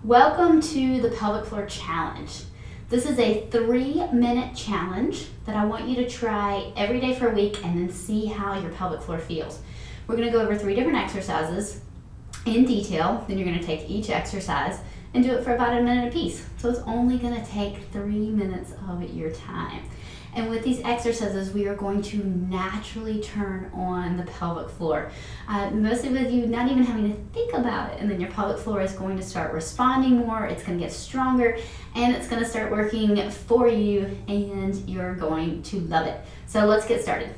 Welcome to the Pelvic Floor Challenge. This is a 3-minute challenge that I want you to try every day for a week and then see how your pelvic floor feels. We're going to go over 3 different exercises in detail. Then you're going to take each exercise and do it for about a minute apiece. So it's only going to take 3 minutes of your time. And with these exercises, we are going to naturally turn on the pelvic floor. Mostly with you not even having to think about it. And then your pelvic floor is going to start responding more, it's going to get stronger, and it's going to start working for you, and you're going to love it. So let's get started.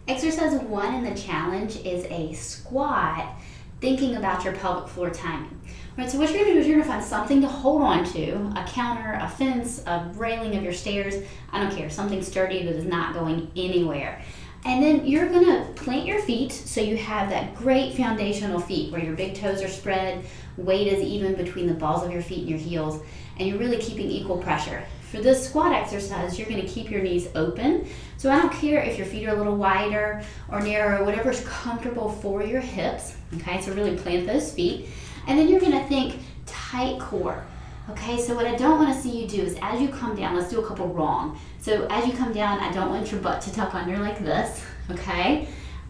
Exercise 1 in the challenge is a squat, thinking about your pelvic floor timing. Right, so what you're going to do is you're going to find something to hold on to, a counter, a fence, a railing of your stairs, I don't care, something sturdy that is not going anywhere. And then you're going to plant your feet so you have that great foundational feet where your big toes are spread, weight is even between the balls of your feet and your heels, and you're really keeping equal pressure. For this squat exercise, you're going to keep your knees open. So I don't care if your feet are a little wider or narrow, whatever's comfortable for your hips. Okay, so really plant those feet. And then you're going to think tight core. Okay, so what I don't want to see you do is as you come down, let's do a couple wrong. So as you come down, I don't want your butt to tuck under like this, okay?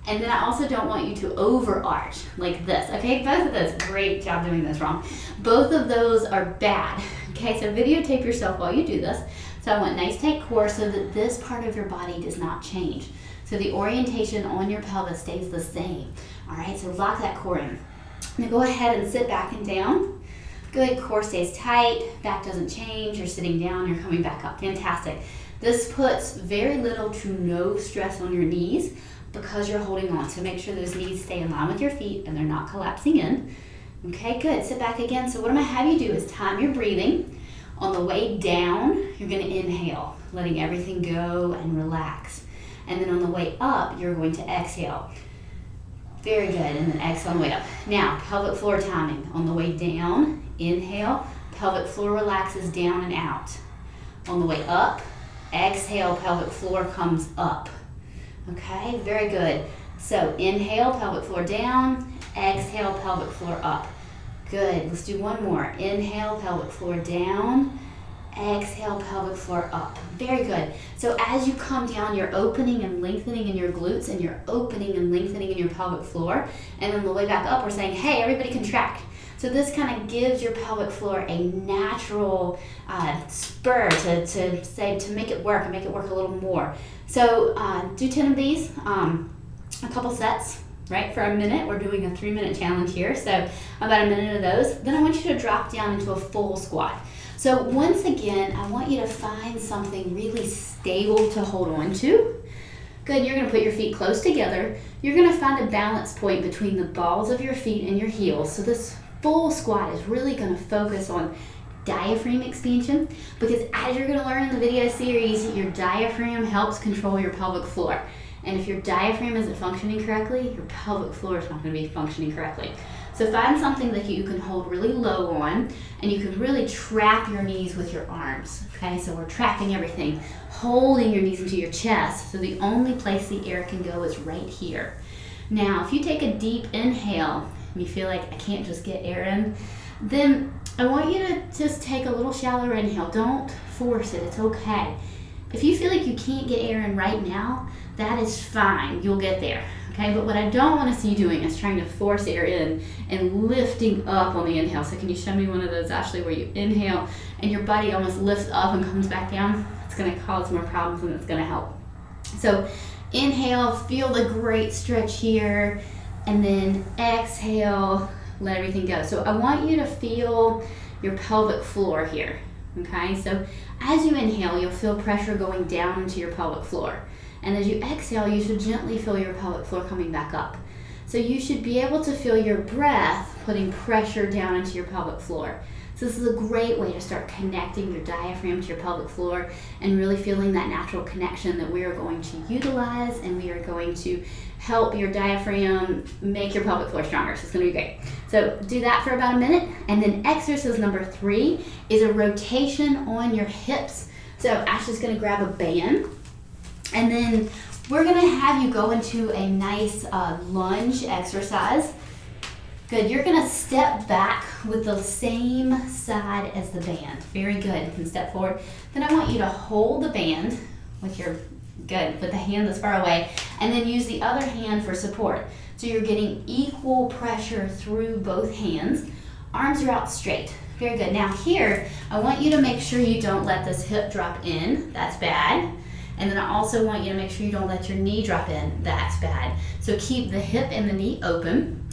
And then I also don't want you to overarch like this, okay? Both of those, great job doing this wrong. Both of those are bad, okay? So videotape yourself while you do this. So I want nice tight core so that this part of your body does not change. So the orientation on your pelvis stays the same, all right? So lock that core in. Now go ahead and sit back and down. Good, core stays tight, back doesn't change, you're sitting down, you're coming back up. Fantastic. This puts very little to no stress on your knees because you're holding on. So make sure those knees stay in line with your feet and they're not collapsing in. Okay, good, sit back again. So what I'm gonna have you do is time your breathing. On the way down, you're gonna inhale, letting everything go and relax. And then on the way up, you're going to exhale. Very good, and then exhale on the way up. Now, pelvic floor timing. On the way down, inhale, pelvic floor relaxes down and out. On the way up, exhale, pelvic floor comes up. Okay, very good. So inhale, pelvic floor down, exhale, pelvic floor up. Good, let's do one more. Inhale, pelvic floor down, exhale, pelvic floor up. Very good. So as you come down, you're opening and lengthening in your glutes, and you're opening and lengthening in your pelvic floor. And on the way back up, we're saying, hey, everybody contract. So this kind of gives your pelvic floor a natural spur to make it work and make it work a little more. So do 10 of these, a couple sets, right, for a minute. We're doing a 3-minute challenge here, so about a minute of those. Then I want you to drop down into a full squat. So once again, I want you to find something really stable to hold on to. Good, you're gonna put your feet close together. You're gonna find a balance point between the balls of your feet and your heels. So this full squat is really gonna focus on diaphragm expansion, because as you're gonna learn in the video series, your diaphragm helps control your pelvic floor. And if your diaphragm isn't functioning correctly, your pelvic floor is not gonna be functioning correctly. So find something that you can hold really low on, and you can really trap your knees with your arms, okay? So we're trapping everything, holding your knees into your chest, so the only place the air can go is right here. Now, if you take a deep inhale, and you feel like I can't just get air in, then I want you to just take a little shallower inhale. Don't force it, it's okay. If you feel like you can't get air in right now, that is fine, you'll get there. Okay, but what I don't want to see you doing is trying to force air in and lifting up on the inhale. So can you show me one of those, Ashley, where you inhale and your body almost lifts up and comes back down? It's going to cause more problems than it's going to help. So inhale, feel the great stretch here, and then exhale, let everything go. So I want you to feel your pelvic floor here. Okay, so as you inhale, you'll feel pressure going down into your pelvic floor. And as you exhale, you should gently feel your pelvic floor coming back up. So you should be able to feel your breath putting pressure down into your pelvic floor. So this is a great way to start connecting your diaphragm to your pelvic floor and really feeling that natural connection that we are going to utilize, and we are going to help your diaphragm make your pelvic floor stronger. So it's going to be great. So do that for about a minute. And then exercise number 3 is a rotation on your hips. So Ashley's going to grab a band. And then we're gonna have you go into a nice lunge exercise. Good, you're gonna step back with the same side as the band. Very good, you can step forward. Then I want you to hold the band with the hand that's far away, and then use the other hand for support. So you're getting equal pressure through both hands. Arms are out straight. Very good. Now here, I want you to make sure you don't let this hip drop in. That's bad. And then I also want you to make sure you don't let your knee drop in. That's bad. So keep the hip and the knee open.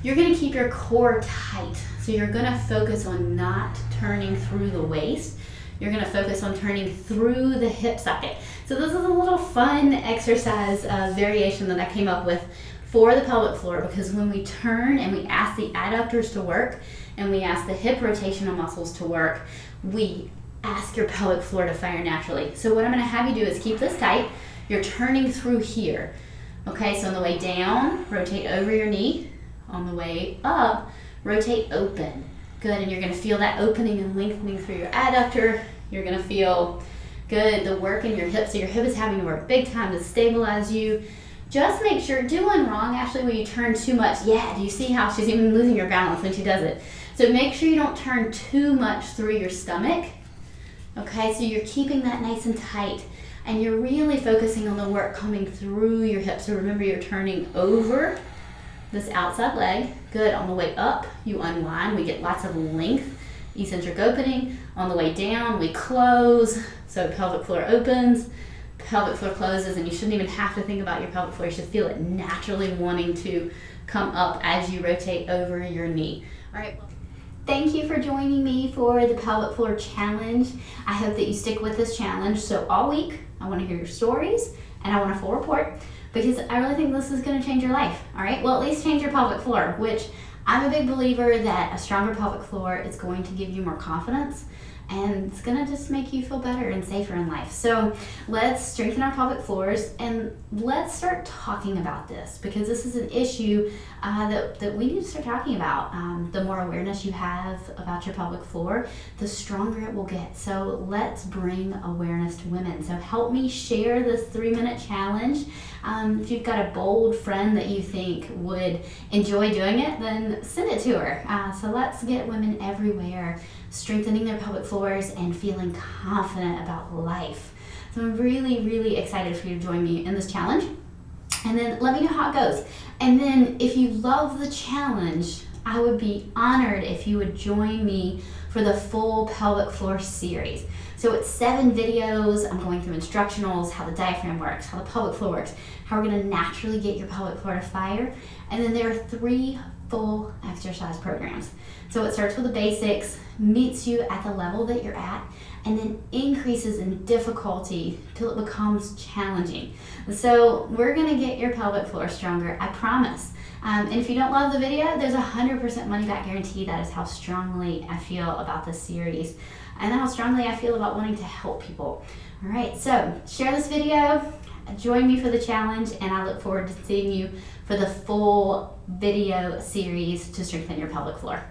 You're going to keep your core tight. So you're going to focus on not turning through the waist. You're going to focus on turning through the hip socket. So this is a little fun exercise variation that I came up with for the pelvic floor, because when we turn and we ask the adductors to work and we ask the hip rotational muscles to work, we ask your pelvic floor to fire naturally. So what I'm going to have you do is keep this tight. You're turning through here. Okay, so on the way down, rotate over your knee. On the way up, rotate open. Good, and you're going to feel that opening and lengthening through your adductor. You're going to feel good, the work in your hip. So your hip is having to work big time to stabilize you. Just make sure, do one wrong, Ashley, when you turn too much. Yeah, do you see how she's even losing her balance when she does it? So make sure you don't turn too much through your stomach. Okay, so you're keeping that nice and tight, and you're really focusing on the work coming through your hips. So remember, you're turning over this outside leg. Good, on the way up, you unwind. We get lots of length, eccentric opening. On the way down, we close. So pelvic floor opens, pelvic floor closes, and you shouldn't even have to think about your pelvic floor. You should feel it naturally wanting to come up as you rotate over your knee. All right. Thank you for joining me for the pelvic floor challenge. I hope that you stick with this challenge. So all week, I want to hear your stories and I want a full report, because I really think this is going to change your life. All right, well, at least change your pelvic floor, which I'm a big believer that a stronger pelvic floor is going to give you more confidence, and it's gonna just make you feel better and safer in life. So let's strengthen our pelvic floors, and let's start talking about this, because this is an issue that we need to start talking about. The more awareness you have about your pelvic floor, the stronger it will get. So let's bring awareness to women. So help me share this 3-minute challenge. If you've got a bold friend that you think would enjoy doing it, then send it to her. So let's get women everywhere strengthening their pelvic floors and feeling confident about life. So I'm really, really excited for you to join me in this challenge. And then let me know how it goes. And then if you love the challenge, I would be honored if you would join me for the full pelvic floor series. So it's 7 videos. I'm going through instructionals, how the diaphragm works, how the pelvic floor works, how we're gonna naturally get your pelvic floor to fire. And then there are 3 full exercise programs. So it starts with the basics, meets you at the level that you're at, and then increases in difficulty till it becomes challenging. So we're gonna get your pelvic floor stronger, I promise. And if you don't love the video, there's a 100% money back guarantee. That is how strongly I feel about this series, and how strongly I feel about wanting to help people. All right, so share this video, join me for the challenge, and I look forward to seeing you for the full video series to strengthen your pelvic floor.